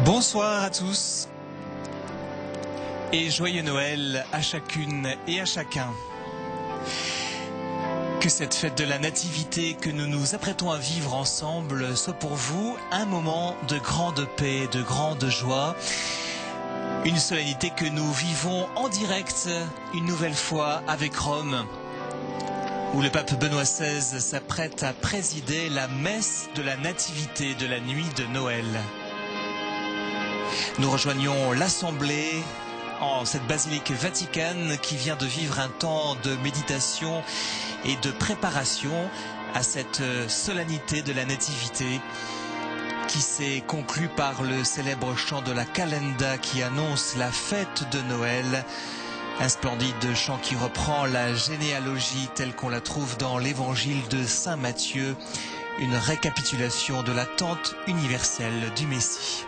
Bonsoir à tous et joyeux Noël à chacune et à chacun. Que cette fête de la Nativité que nous nous apprêtons à vivre ensemble soit pour vous un moment de grande paix, de grande joie. Une solennité que nous vivons en direct une nouvelle fois avec Rome, où le pape Benoît XVI s'apprête à présider la messe de la Nativité de la nuit de Noël. Nous rejoignons l'Assemblée en cette basilique vaticane qui vient de vivre un temps de méditation et de préparation à cette solennité de la Nativité qui s'est conclue par le célèbre chant de la Calenda qui annonce la fête de Noël. Un splendide chant qui reprend la généalogie telle qu'on la trouve dans l'évangile de Saint Matthieu, une récapitulation de l'attente universelle du Messie.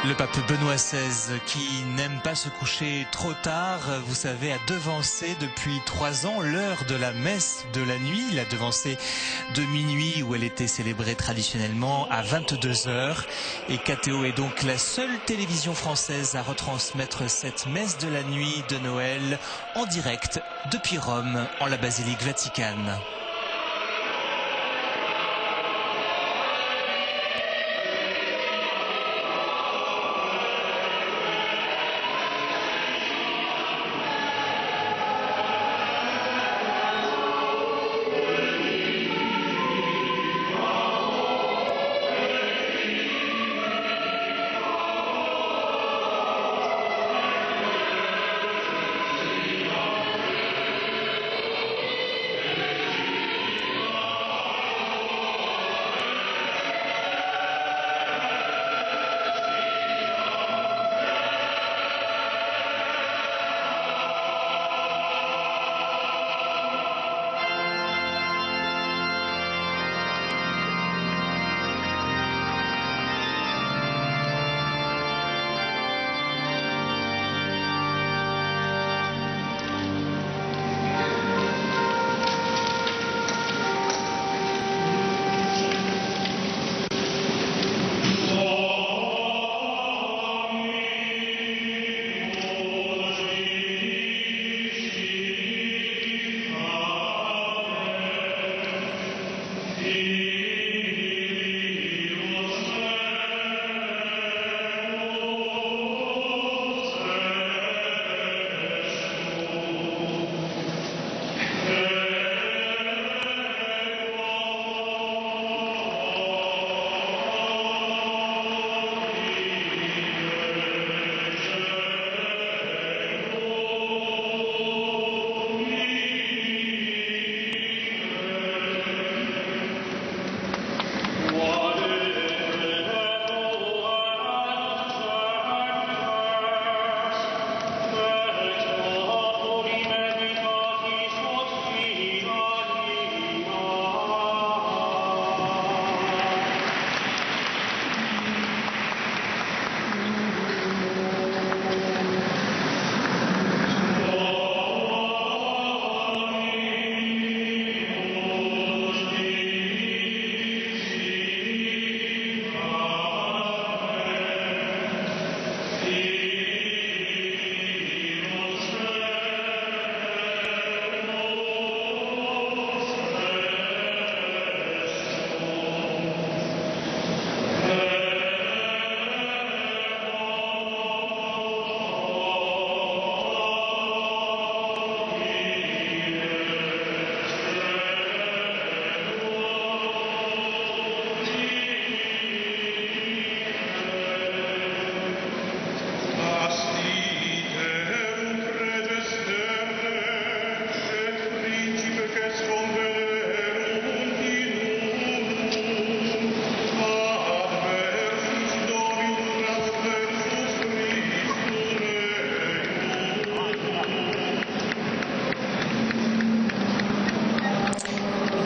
Le pape Benoît XVI, qui n'aime pas se coucher trop tard, vous savez, a devancé depuis 3 ans l'heure de la messe de la nuit. Il a devancé de minuit, où elle était célébrée traditionnellement, à 22 h. Et KTO est donc la seule télévision française à retransmettre cette messe de la nuit de Noël en direct depuis Rome, en la basilique vaticane.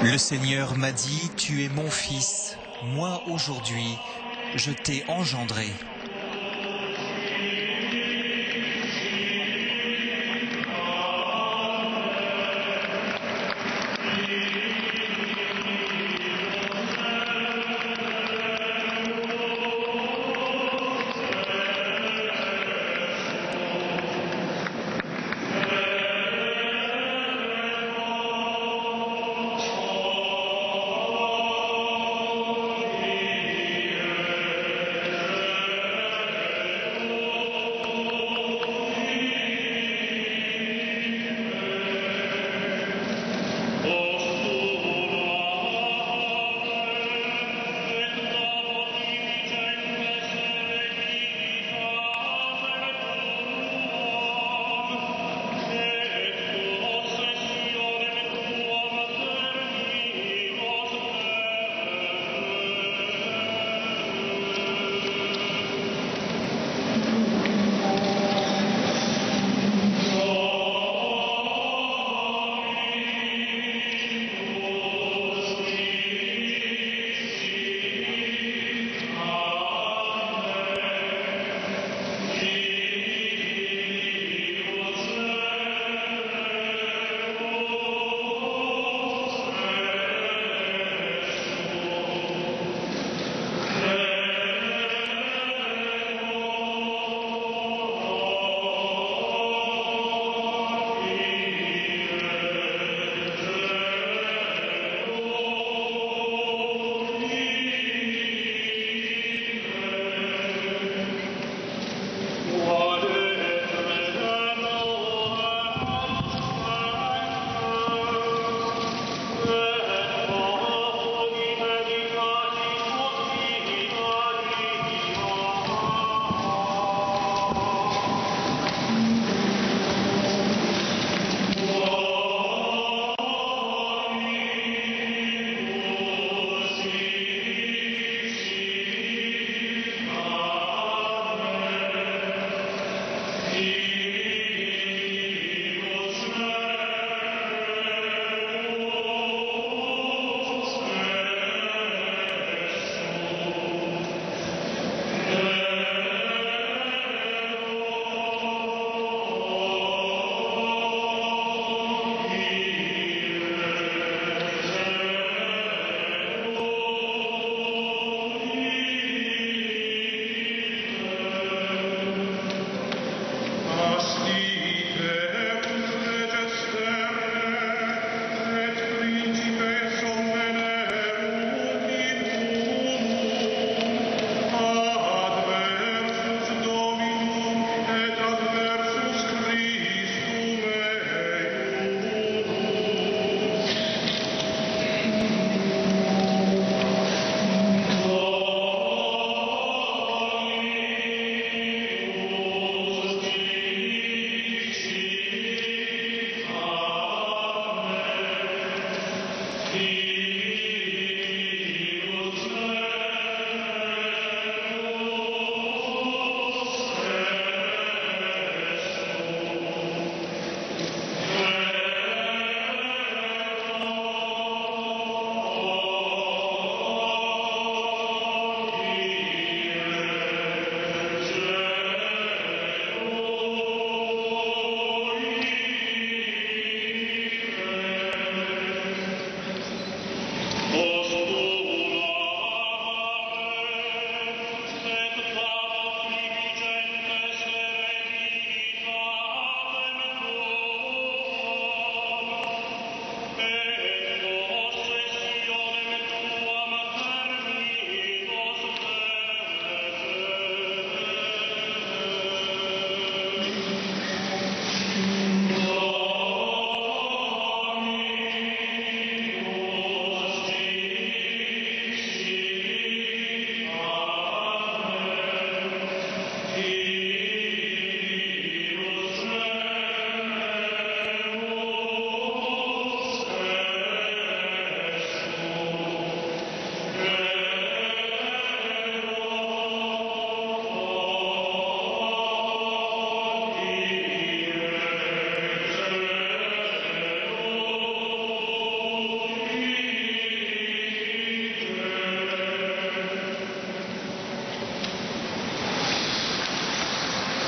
Le Seigneur m'a dit, tu es mon fils, moi aujourd'hui, je t'ai engendré.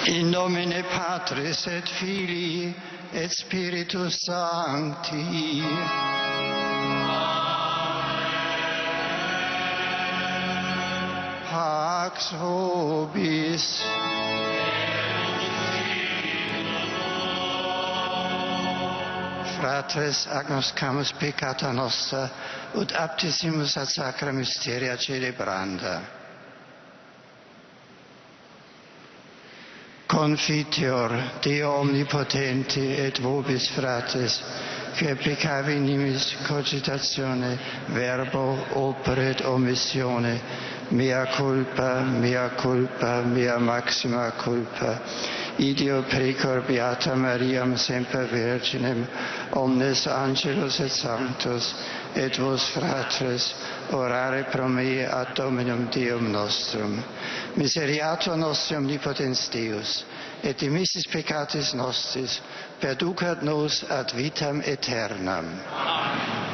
In nomine Patris et Filii et Spiritus Sancti. Pax vobis. Fratres agnoscamus peccata nostra, ut aptissimus ad sacra mysteria celebranda. Confiteor Deo omnipotenti et vobis fratres, que peccavi nimis cogitatione, verbo, opere et omissione, mea culpa, mea maxima culpa. Ideo precor beata Mariam semper Virginem, omnes angelos et sanctos, et vos fratres, orare pro me ad Dominum Deum nostrum. Miseriatur nostri omnipotens Deus, et dimissis peccatis nostris, perducat nos ad vitam aeternam. Amen.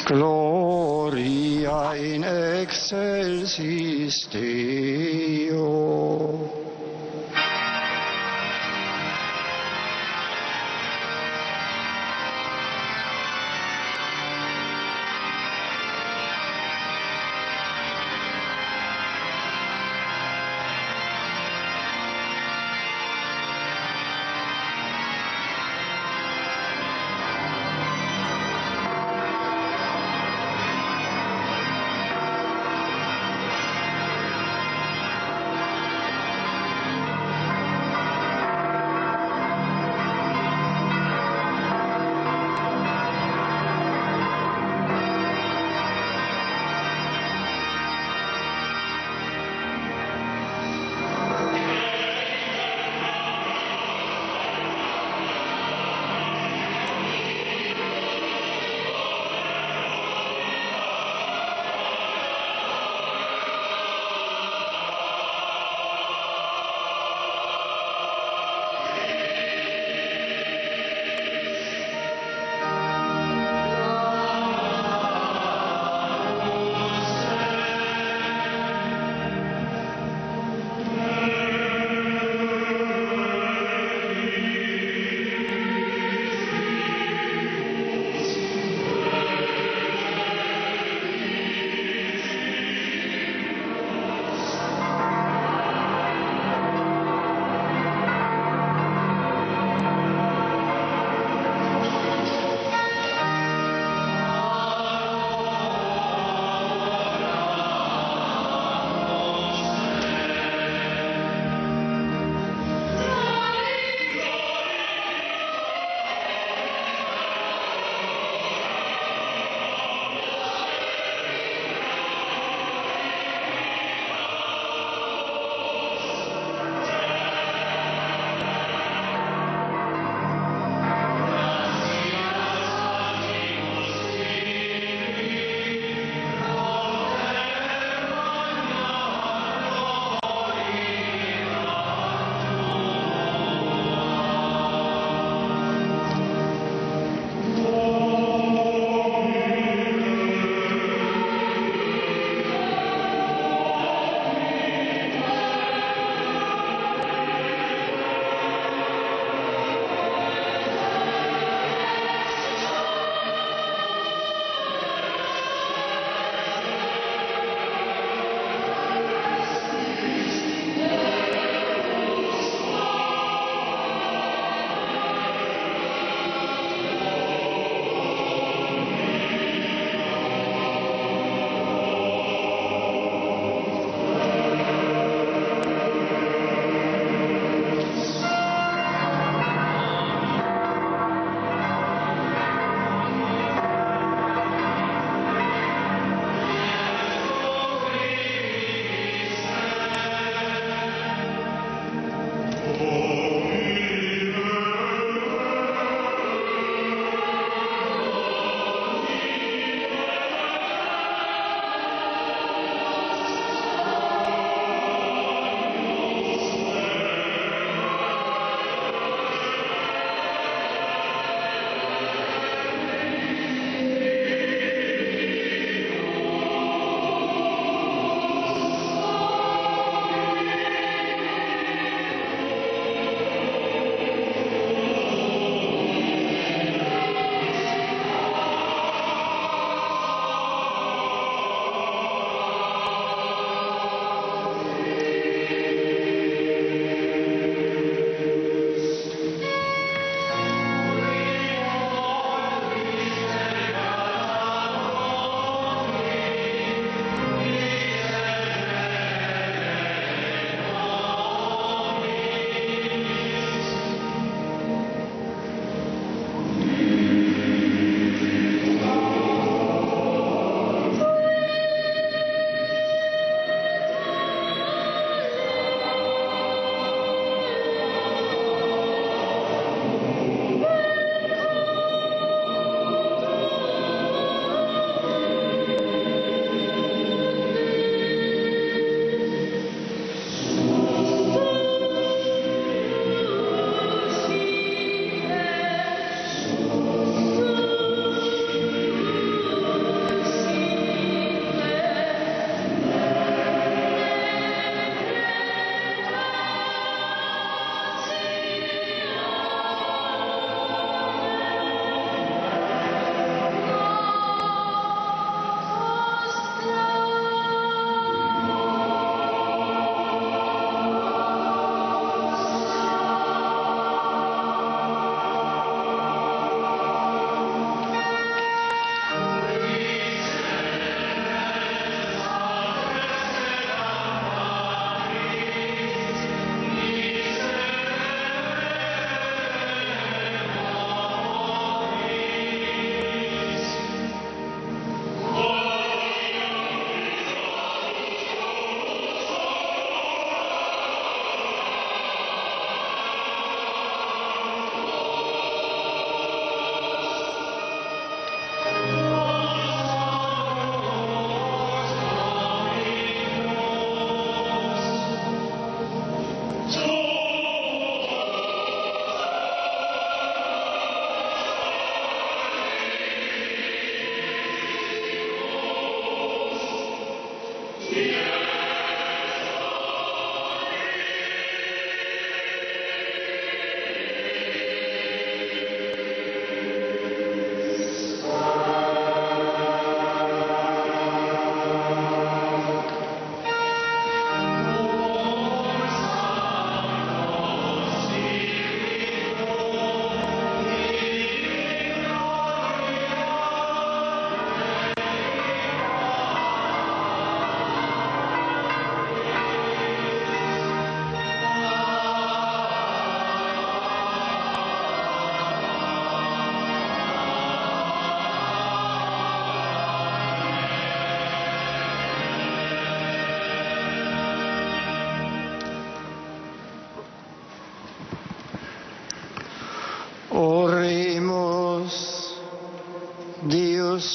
Gloria in excelsis Deo.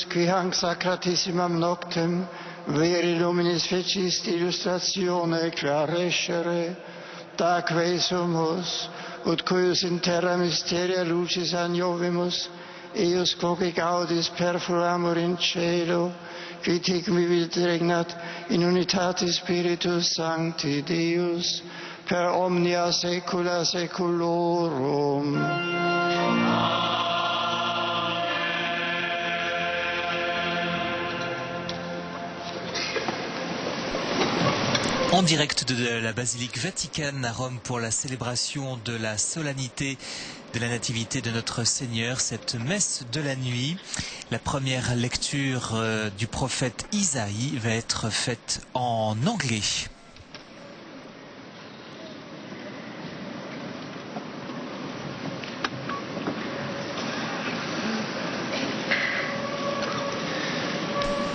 qui hanc sacratissimam noctem, veri luminis fecist illustratione clarescere, taque sumus, ut cuius in terra mysteria lucis agnovimus, eius quoque gaudis perfuramur in cielo, qui tic vivit regnat in unitate Spiritus Sancti Deus, per omnia saecula saeculorum. En direct de la basilique Vaticane à Rome pour la célébration de la solennité de la Nativité de notre Seigneur, cette messe de la nuit. La première lecture du prophète Isaïe va être faite en anglais.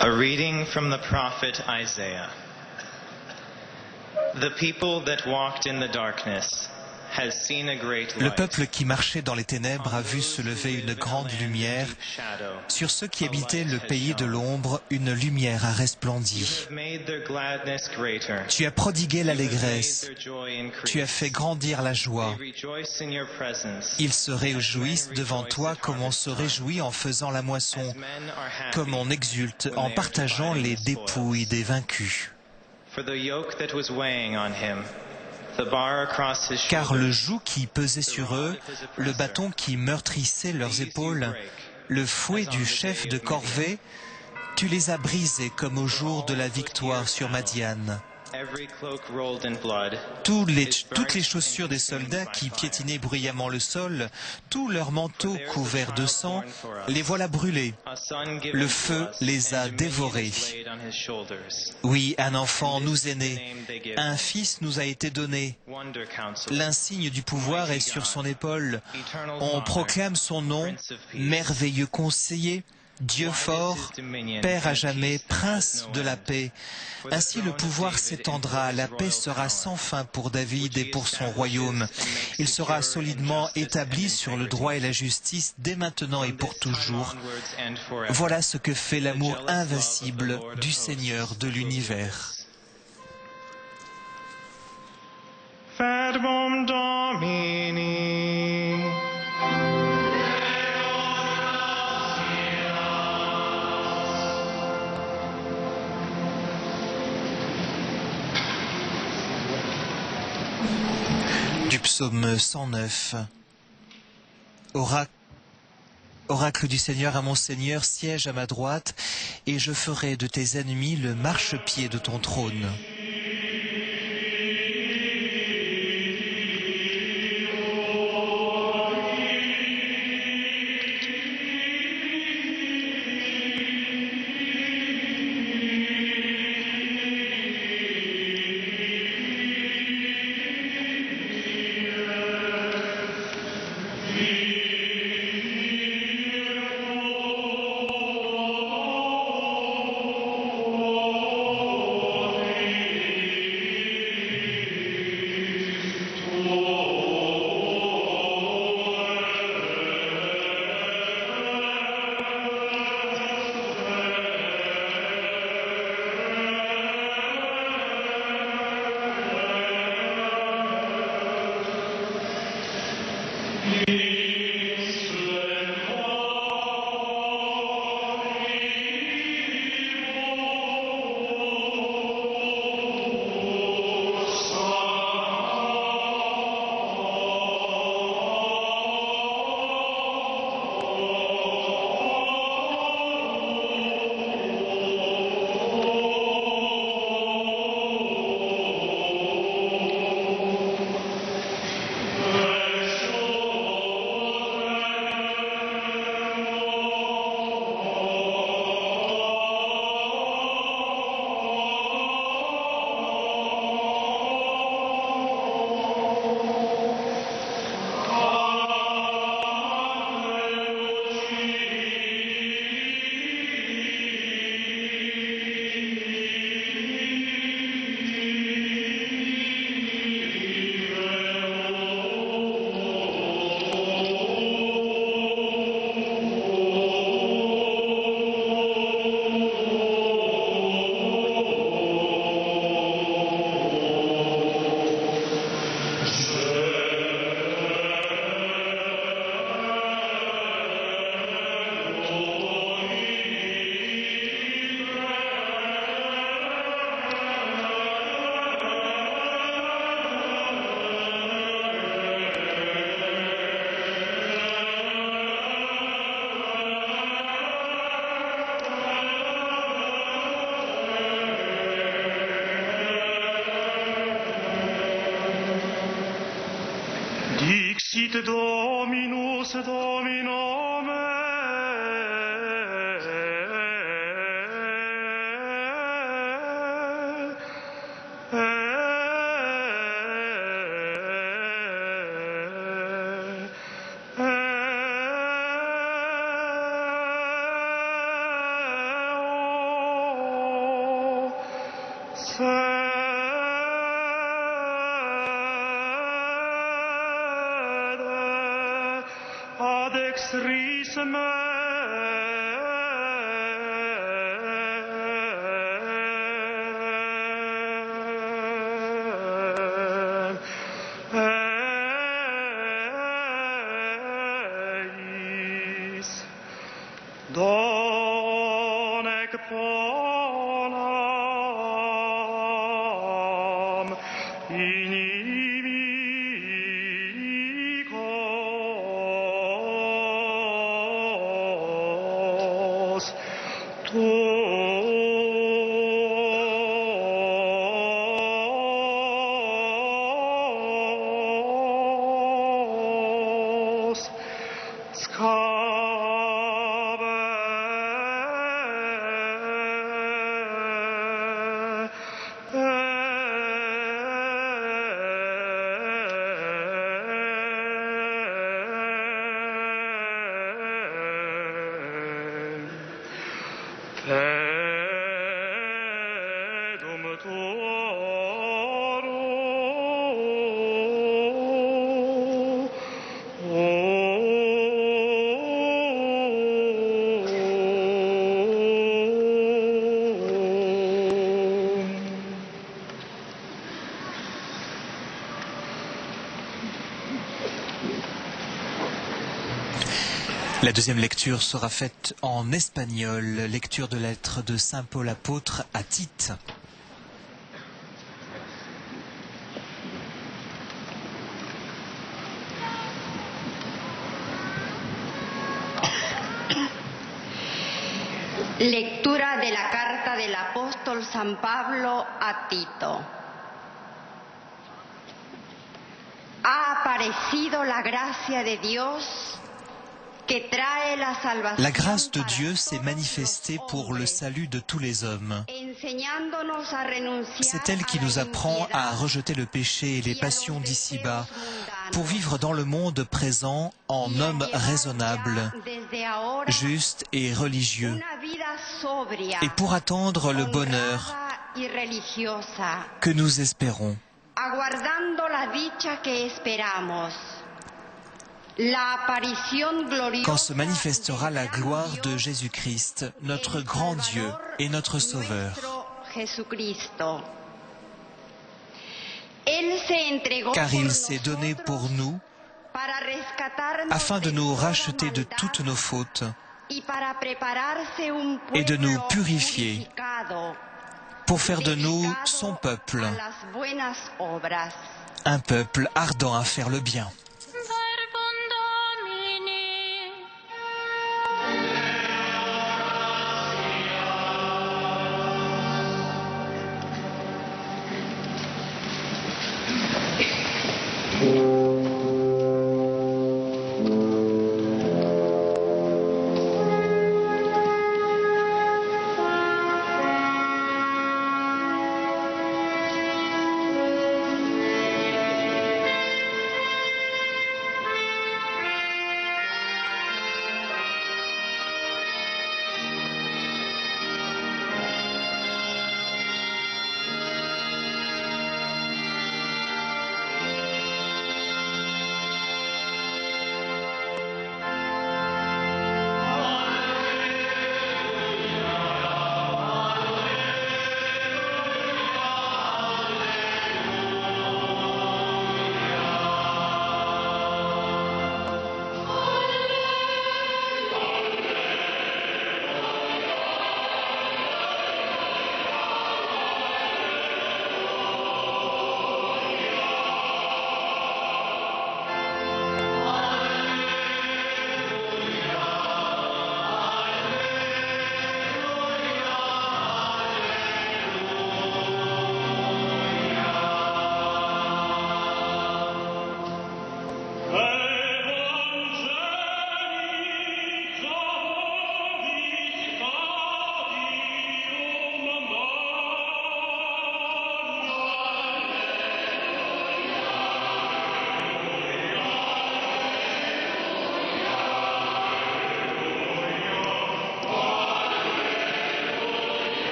A reading from the prophet Isaiah. The people that walked in the darkness has seen a great light. Le peuple qui marchait dans les ténèbres a vu se lever une grande lumière. Sur ceux qui habitaient le pays de l'ombre, une lumière a resplendi. Tu as prodigué l'allégresse. Tu as fait grandir la joie. Ils se réjouissent devant toi comme on se réjouit en faisant la moisson, comme on exulte en partageant les dépouilles des vaincus. Car le joug qui pesait sur eux, le bâton qui meurtrissait leurs épaules, le fouet du chef de corvée, tu les as brisés comme au jour de la victoire sur Madian. Toutes les chaussures des soldats qui piétinaient bruyamment le sol, tous leurs manteaux couverts de sang, les voilà brûlés. Le feu les a dévorés. Oui, un enfant nous est né, un fils nous a été donné. L'insigne du pouvoir est sur son épaule. On proclame son nom, merveilleux conseiller, Dieu fort, Père à jamais, Prince de la paix. Ainsi le pouvoir s'étendra, la paix sera sans fin pour David et pour son royaume. Il sera solidement établi sur le droit et la justice dès maintenant et pour toujours. Voilà ce que fait l'amour invincible du Seigneur de l'univers. Verbum Domini. Du psaume 109. Oracle du Seigneur à mon Seigneur, siège à ma droite, et je ferai de tes ennemis le marchepied de ton trône. Sit Dominus Domino ad extris meis donec ponam inimicos tuos pedum La deuxième lecture sera faite en espagnol, lecture de lettre de Saint Paul apôtre à Tite. Lectura de la carta del apóstol San Pablo a Tito. Ha aparecido la gracia de Dios que trae la salvación. La grâce de Dieu s'est manifestée pour le salut de tous les hommes. C'est elle qui nous apprend à rejeter le péché et les passions d'ici-bas pour vivre dans le monde présent en homme raisonnable, juste et religieux, et pour attendre le bonheur que nous espérons. Quand se manifestera la gloire de Jésus-Christ, notre grand Dieu et notre Sauveur. Car il s'est donné pour nous, afin de nous racheter de toutes nos fautes et de nous purifier, pour faire de nous son peuple, un peuple ardent à faire le bien.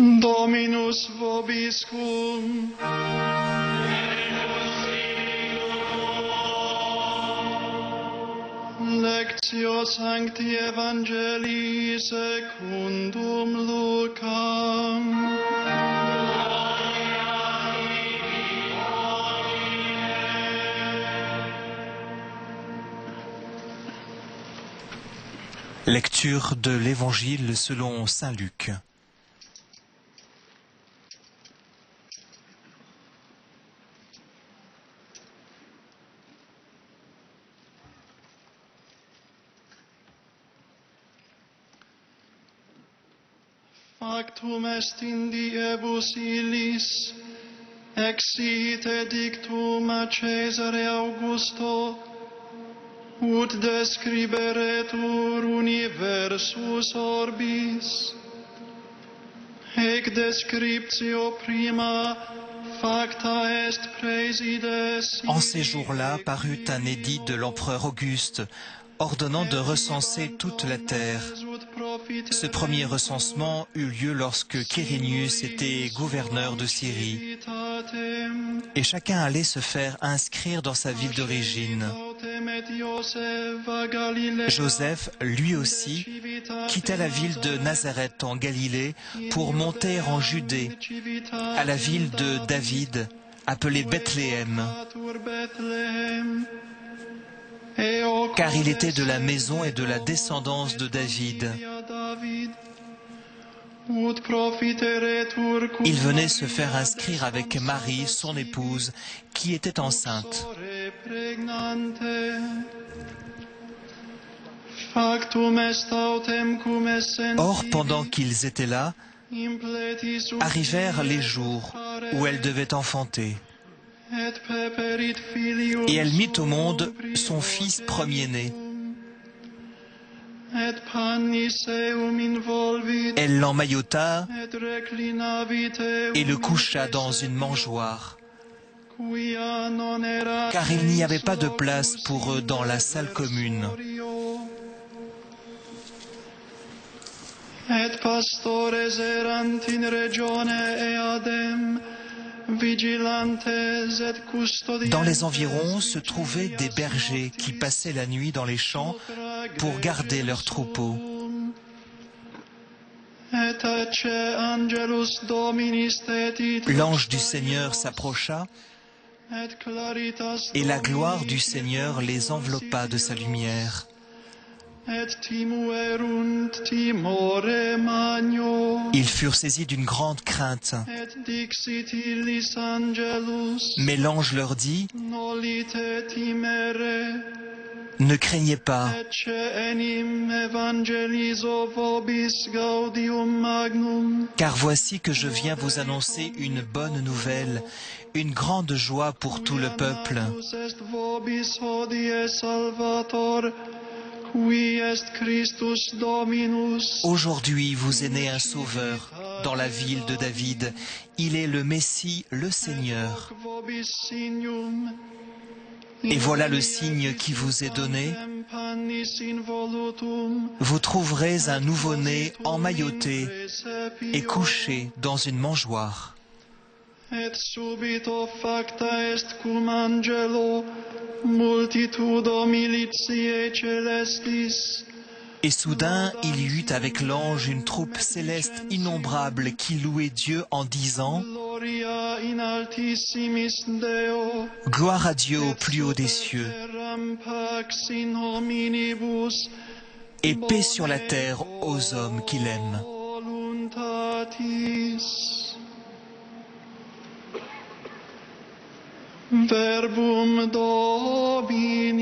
Dominus vobiscum. Lectio Sancti Evangelii secundum Lucam. Lecture de l'Évangile selon saint Luc. Factum est in diebus illis, exite dictum a Caesare Augusto, ut describeretur universus orbis, ec descriptio prima facta est praeside. En ces jours-là parut un édit de l'empereur Auguste, ordonnant de recenser toute la terre. Ce premier recensement eut lieu lorsque Quirinius était gouverneur de Syrie, et chacun allait se faire inscrire dans sa ville d'origine. Joseph, lui aussi, quitta la ville de Nazareth en Galilée pour monter en Judée, à la ville de David, appelée Bethléem, car il était de la maison et de la descendance de David. Il venait se faire inscrire avec Marie, son épouse, qui était enceinte. Or, pendant qu'ils étaient là, arrivèrent les jours où elle devait enfanter. Et elle mit au monde son fils premier-né. Elle l'emmaillota et le coucha dans une mangeoire, car il n'y avait pas de place pour eux dans la salle commune. Et pastores erant in regione eadem, vigilantes et custodiantes. Dans les environs se trouvaient des bergers qui passaient la nuit dans les champs pour garder leurs troupeaux. L'ange du Seigneur s'approcha et la gloire du Seigneur les enveloppa de sa lumière. Ils furent saisis d'une grande crainte. Mais l'ange leur dit: ne craignez pas, car voici que je viens vous annoncer une bonne nouvelle, une grande joie pour tout le peuple. Aujourd'hui vous est né un sauveur dans la ville de David. Il est le Messie, le Seigneur. Et voilà le signe qui vous est donné. Vous trouverez un nouveau-né emmailloté et couché dans une mangeoire. Et subito facta est cum angelo multitudo militiae celestis. Et soudain, il y eut avec l'ange une troupe céleste innombrable qui louait Dieu en disant: gloire à Dieu au plus haut des cieux, et paix sur la terre aux hommes qu'il aime. Verbum Domini.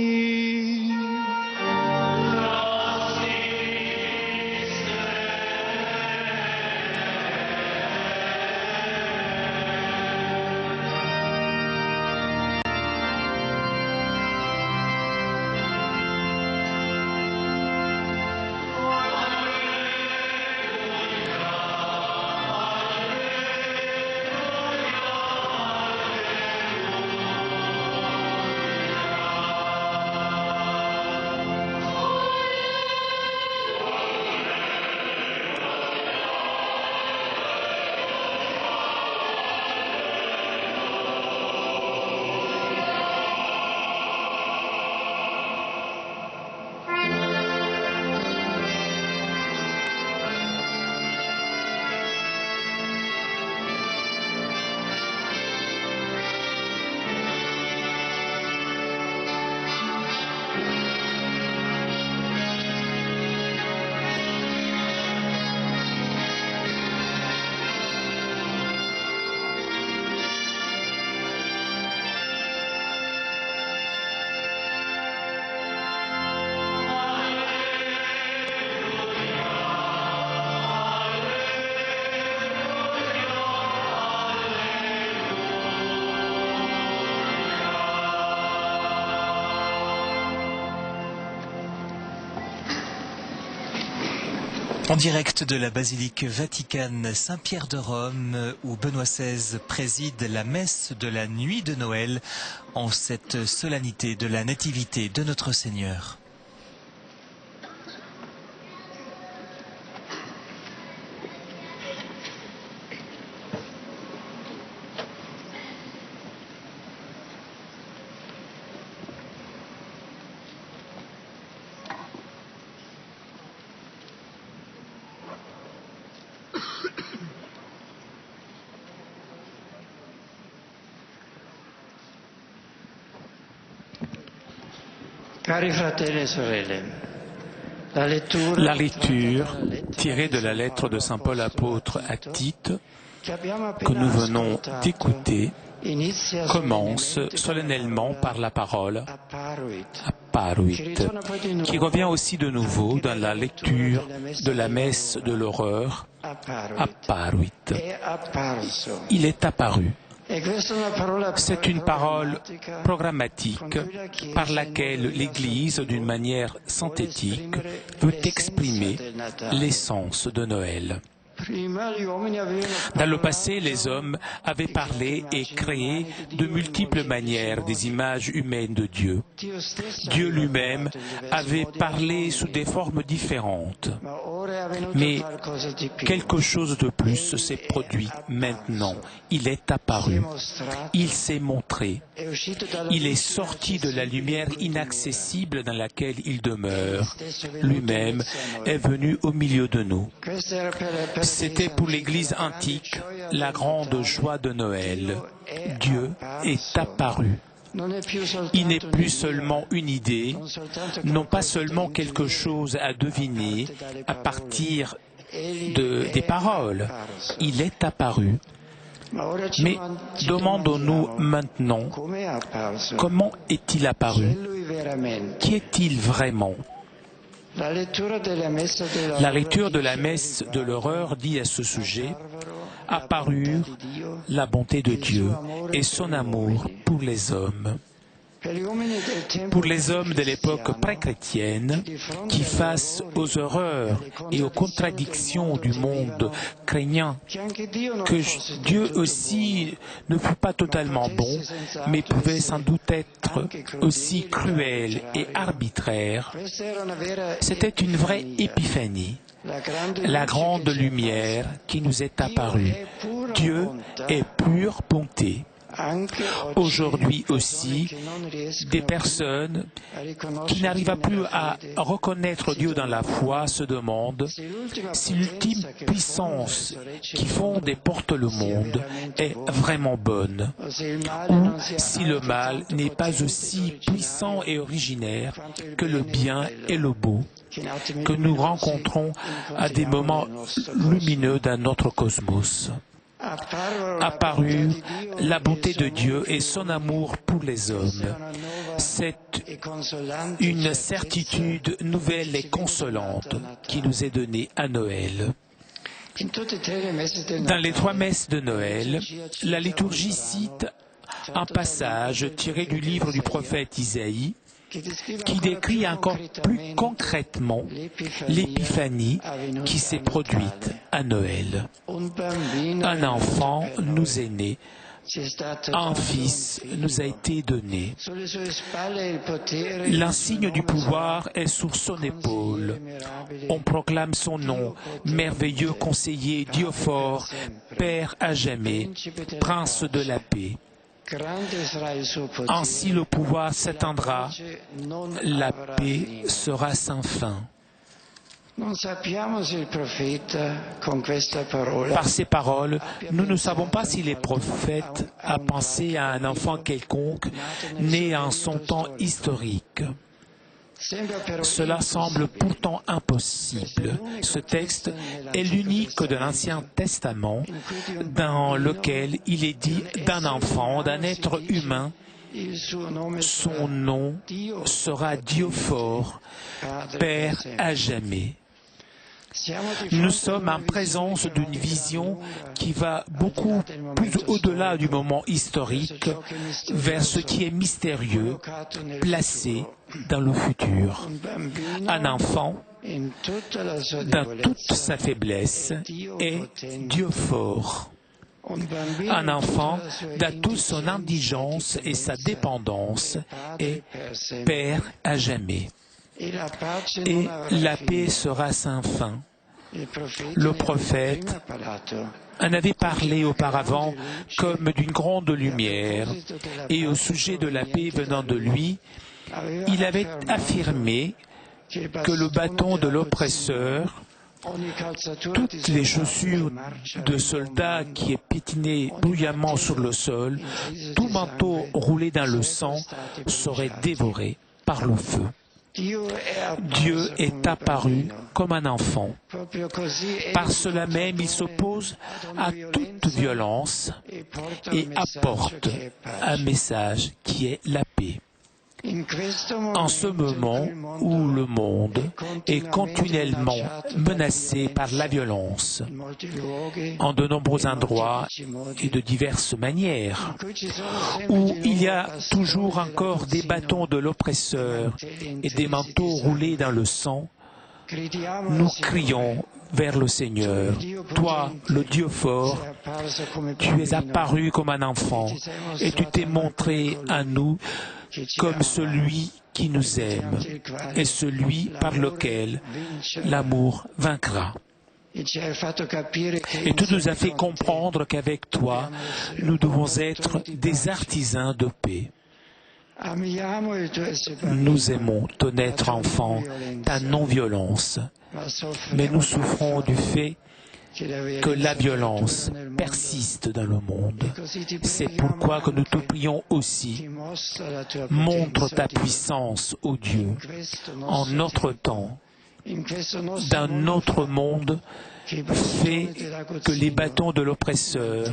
En direct de la basilique Vaticane Saint-Pierre de Rome, où Benoît XVI préside la messe de la nuit de Noël en cette solennité de la Nativité de notre Seigneur. La lecture tirée de la lettre de Saint Paul apôtre à Tite que nous venons d'écouter commence solennellement par la parole apparuit, qui revient aussi de nouveau dans la lecture de la messe de l'horreur apparuit. Il est apparu. C'est une parole programmatique par laquelle l'Église, d'une manière synthétique, veut exprimer l'essence de Noël. Dans le passé, les hommes avaient parlé et créé de multiples manières des images humaines de Dieu. Dieu lui-même avait parlé sous des formes différentes. Mais quelque chose de plus s'est produit maintenant. Il est apparu. Il s'est montré. Il est sorti de la lumière inaccessible dans laquelle il demeure. Lui-même est venu au milieu de nous. C'était pour l'Église antique la grande joie de Noël. Dieu est apparu. Il n'est plus seulement une idée, non pas seulement quelque chose à deviner à partir des paroles. Il est apparu. Mais demandons-nous maintenant, comment est-il apparu? Qui est-il vraiment? La lecture de la messe de l'horreur dit à ce sujet: apparurent la bonté de Dieu et son amour pour les hommes. Pour les hommes de l'époque pré-chrétienne, qui face aux horreurs et aux contradictions du monde, craignant que Dieu aussi ne fût pas totalement bon, mais pouvait sans doute être aussi cruel et arbitraire, c'était une vraie épiphanie, la grande lumière qui nous est apparue. Dieu est pure bonté. Aujourd'hui aussi, des personnes qui n'arrivent plus à reconnaître Dieu dans la foi se demandent si l'ultime puissance qui fonde et porte le monde est vraiment bonne, ou si le mal n'est pas aussi puissant et originaire que le bien et le beau que nous rencontrons à des moments lumineux dans notre cosmos. Apparut la bonté de Dieu et son amour pour les hommes. C'est une certitude nouvelle et consolante qui nous est donnée à Noël. Dans les 3 messes de Noël, la liturgie cite un passage tiré du livre du prophète Isaïe qui décrit encore plus concrètement l'épiphanie qui s'est produite à Noël. Un enfant nous est né, un fils nous a été donné. L'insigne du pouvoir est sur son épaule. On proclame son nom, merveilleux conseiller, Dieu fort, Père à jamais, Prince de la paix. Ainsi le pouvoir s'étendra, la paix sera sans fin. Par ces paroles, nous ne savons pas si les prophètes a pensé à un enfant quelconque né en son temps historique. Cela semble pourtant impossible. Ce texte est l'unique de l'Ancien Testament dans lequel il est dit d'un enfant, d'un être humain. Son nom sera Dieu fort, Père à jamais. Nous sommes en présence d'une vision qui va beaucoup plus au-delà du moment historique vers ce qui est mystérieux, placé dans le futur. Un enfant, dans toute sa faiblesse, est Dieu fort. Un enfant, dans toute son indigence et sa dépendance, est Père à jamais. Et la paix sera sans fin. Le prophète en avait parlé auparavant comme d'une grande lumière, et au sujet de la paix venant de lui, il avait affirmé que le bâton de l'oppresseur, toutes les chaussures de soldats qui pétinaient bruyamment sur le sol, tout manteau roulé dans le sang serait dévoré par le feu. Dieu est apparu comme un enfant. Par cela même, il s'oppose à toute violence et apporte un message qui est la paix. En ce moment où le monde est continuellement menacé par la violence, en de nombreux endroits et de diverses manières, où il y a toujours encore des bâtons de l'oppresseur et des manteaux roulés dans le sang, nous crions vers le Seigneur. Toi, le Dieu fort, tu es apparu comme un enfant et tu t'es montré à nous comme celui qui nous aime et celui par lequel l'amour vaincra. Et tu nous as fait comprendre qu'avec toi, nous devons être des artisans de paix. Nous aimons ton être enfant, ta non-violence, mais nous souffrons du fait que la violence persiste dans le monde. C'est pourquoi que nous te prions aussi. Montre ta puissance, ô Dieu, en notre temps, dans notre monde. Fais que les bâtons de l'oppresseur,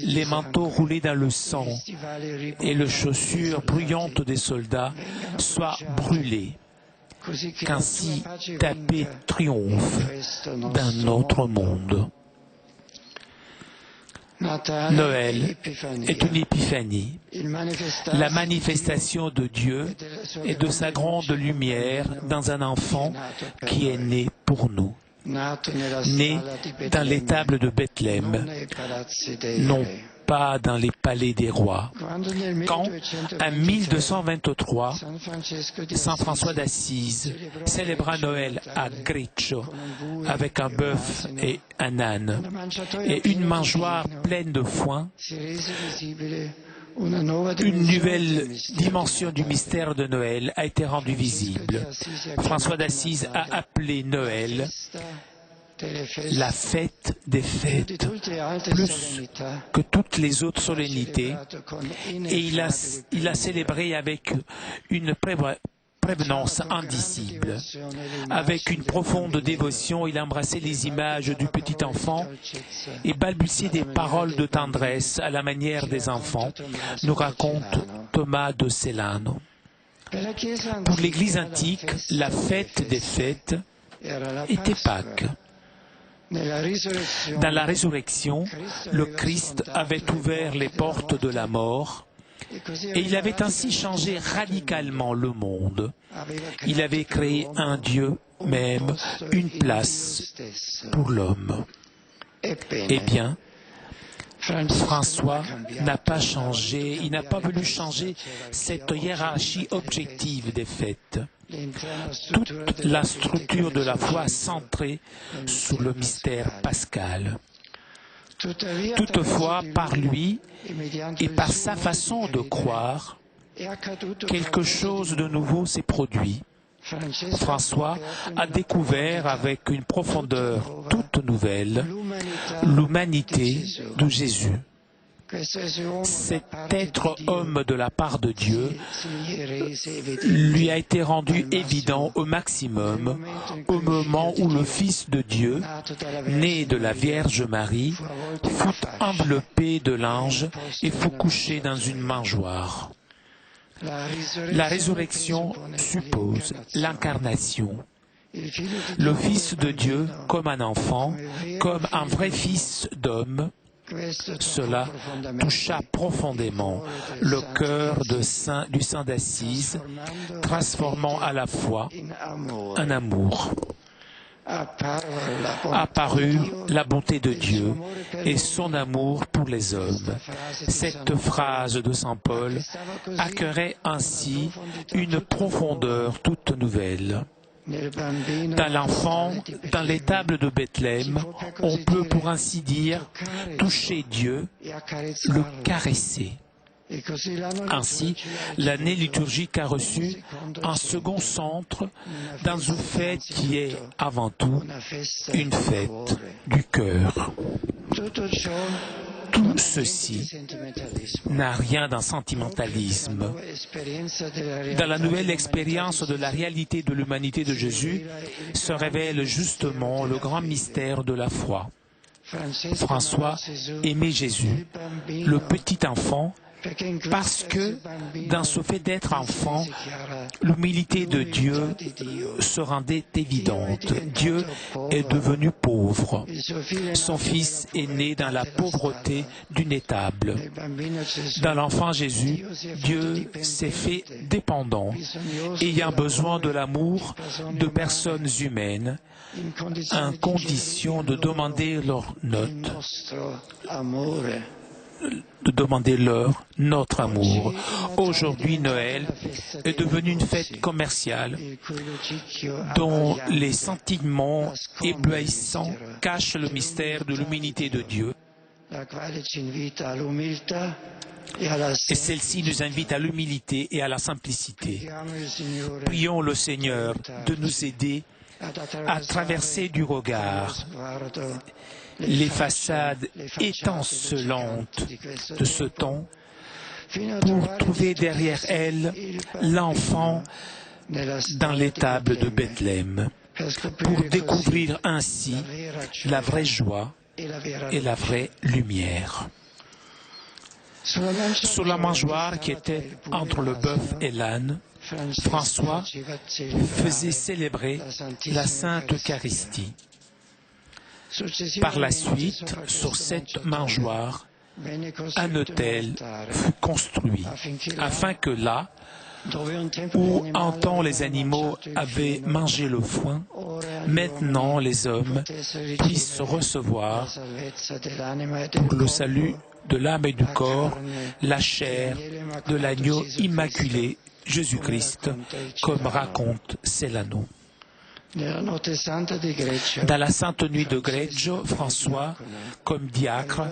les manteaux roulés dans le sang et les chaussures bruyantes des soldats soient brûlés, qu'ainsi ta paix triomphe dans notre monde. Noël est une épiphanie, la manifestation de Dieu et de sa grande lumière dans un enfant qui est né pour nous. Né dans l'étable de Bethléem, non pas dans les palais des rois. Quand, en 1223, Saint François d'Assise célébra Noël à Greccio avec un bœuf et un âne et une mangeoire pleine de foin, une nouvelle dimension du mystère de Noël a été rendue visible. François d'Assise a appelé Noël la fête des fêtes, plus que toutes les autres solennités, et il a célébré avec une prévenance indicible. Avec une profonde dévotion, il embrassait les images du petit enfant et balbutiait des paroles de tendresse à la manière des enfants, nous raconte Thomas de Celano. Pour l'Église antique, la fête des fêtes était Pâques. Dans la résurrection, le Christ avait ouvert les portes de la mort et il avait ainsi changé radicalement le monde. Il avait créé un Dieu, même une place pour l'homme. Eh bien, François n'a pas changé, il n'a pas voulu changer cette hiérarchie objective des fêtes. Toute la structure de la foi centrée sur le mystère pascal. Toutefois, par lui et par sa façon de croire, quelque chose de nouveau s'est produit. François a découvert avec une profondeur toute nouvelle l'humanité de Jésus. Cet être homme de la part de Dieu lui a été rendu évident au maximum au moment où le Fils de Dieu, né de la Vierge Marie, fut enveloppé de l'ange et fut couché dans une mangeoire. La résurrection suppose l'incarnation. Le Fils de Dieu comme un enfant, comme un vrai fils d'homme. Cela toucha profondément le cœur du Saint d'Assise, transformant à la fois un amour. Apparut la bonté de Dieu et son amour pour les hommes. Cette phrase de saint Paul acquérait ainsi une profondeur toute nouvelle. Dans l'enfant, dans l'étable de Bethléem, on peut pour ainsi dire toucher Dieu, le caresser. Ainsi, l'année liturgique a reçu un second centre dans une fête qui est avant tout une fête du cœur. Tout ceci n'a rien d'un sentimentalisme. Dans la nouvelle expérience de la réalité de l'humanité de Jésus se révèle justement le grand mystère de la foi. François aimait Jésus, le petit enfant, parce que dans ce fait d'être enfant, l'humilité de Dieu se rendait évidente. Dieu est devenu pauvre. Son Fils est né dans la pauvreté d'une étable. Dans l'enfant Jésus, Dieu s'est fait dépendant, ayant besoin de l'amour de personnes humaines, en condition de demander leur note. De demander notre amour. Aujourd'hui, Noël est devenu une fête commerciale dont les sentiments éblouissants cachent le mystère de l'humanité de Dieu. Et celle-ci nous invite à l'humilité et à la simplicité. Prions le Seigneur de nous aider à traverser du regard les façades étincelantes de ce temps pour trouver derrière elles l'enfant dans l'étable de Bethléem, pour découvrir ainsi la vraie joie et la vraie lumière. Sur la mangeoire qui était entre le bœuf et l'âne, François faisait célébrer la Sainte Eucharistie. Par la suite, sur cette mangeoire, un autel fut construit, afin que là, où un temps les animaux avaient mangé le foin, maintenant les hommes puissent recevoir, pour le salut de l'âme et du corps, la chair de l'agneau immaculé, Jésus-Christ, comme raconte Celano. Dans la Sainte Nuit de Greggio, François, comme diacre,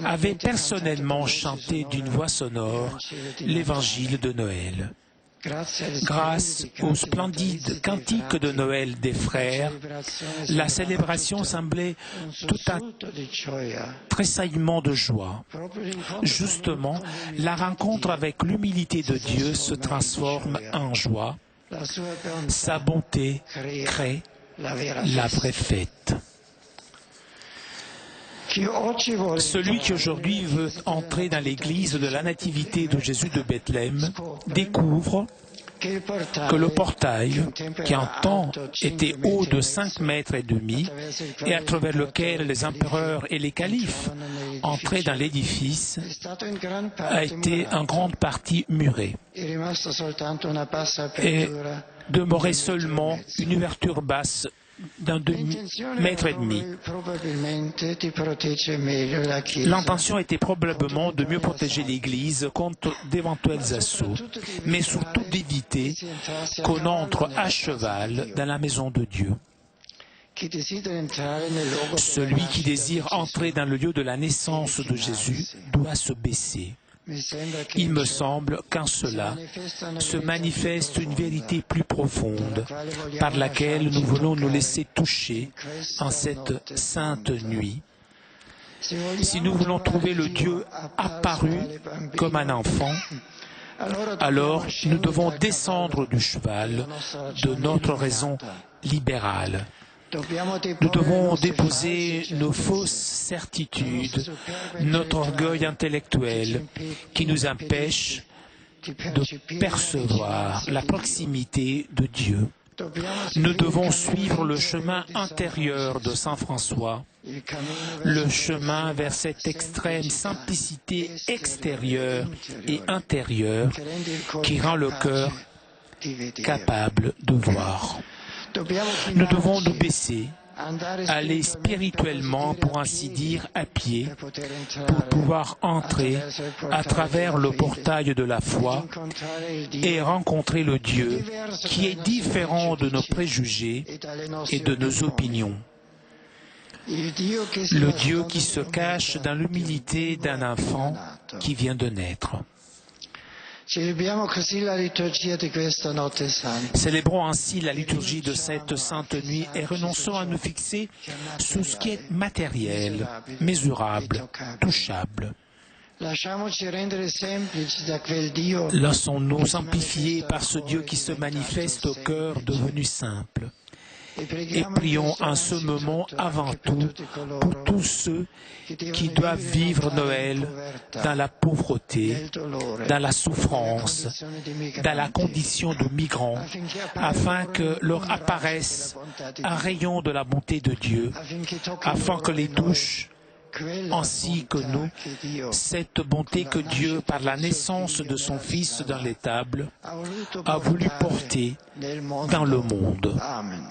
avait personnellement chanté d'une voix sonore l'Évangile de Noël. Grâce au splendide cantique de Noël des frères, la célébration semblait tout un tressaillement de joie. Justement, la rencontre avec l'humilité de Dieu se transforme en joie. Sa bonté crée la vraie fête. Celui qui aujourd'hui veut entrer dans l'église de la Nativité de Jésus de Bethléem découvre que le portail, qui en temps était haut de 5,5 mètres, et à travers lequel les empereurs et les califes entraient dans l'édifice, a été en grande partie muré et demeurait seulement une ouverture basse d'un demi-mètre et demi. L'intention était probablement de mieux protéger l'Église contre d'éventuels assauts, mais surtout d'éviter qu'on entre à cheval dans la maison de Dieu. Celui qui désire entrer dans le lieu de la naissance de Jésus doit se baisser. Il me semble qu'en cela se manifeste une vérité plus profonde par laquelle nous voulons nous laisser toucher en cette sainte nuit. Si nous voulons trouver le Dieu apparu comme un enfant, alors nous devons descendre du cheval de notre raison libérale. Nous devons déposer nos fausses certitudes, notre orgueil intellectuel qui nous empêche de percevoir la proximité de Dieu. Nous devons suivre le chemin intérieur de Saint François, le chemin vers cette extrême simplicité extérieure et intérieure qui rend le cœur capable de voir. Nous devons nous baisser, aller spirituellement, pour ainsi dire, à pied, pour pouvoir entrer à travers le portail de la foi et rencontrer le Dieu qui est différent de nos préjugés et de nos opinions. Le Dieu qui se cache dans l'humilité d'un enfant qui vient de naître. Célébrons ainsi la liturgie de cette sainte nuit et renonçons à nous fixer sur ce qui est matériel, mesurable, touchable. Laissons-nous simplifier par ce Dieu qui se manifeste au cœur devenu simple. Et prions en ce moment avant tout pour tous ceux qui doivent vivre Noël dans la pauvreté, dans la souffrance, dans la condition de migrants, afin que leur apparaisse un rayon de la bonté de Dieu, afin que les touche ainsi que nous, cette bonté que Dieu, par la naissance de son Fils dans l'étable, a voulu porter dans le monde. Amen.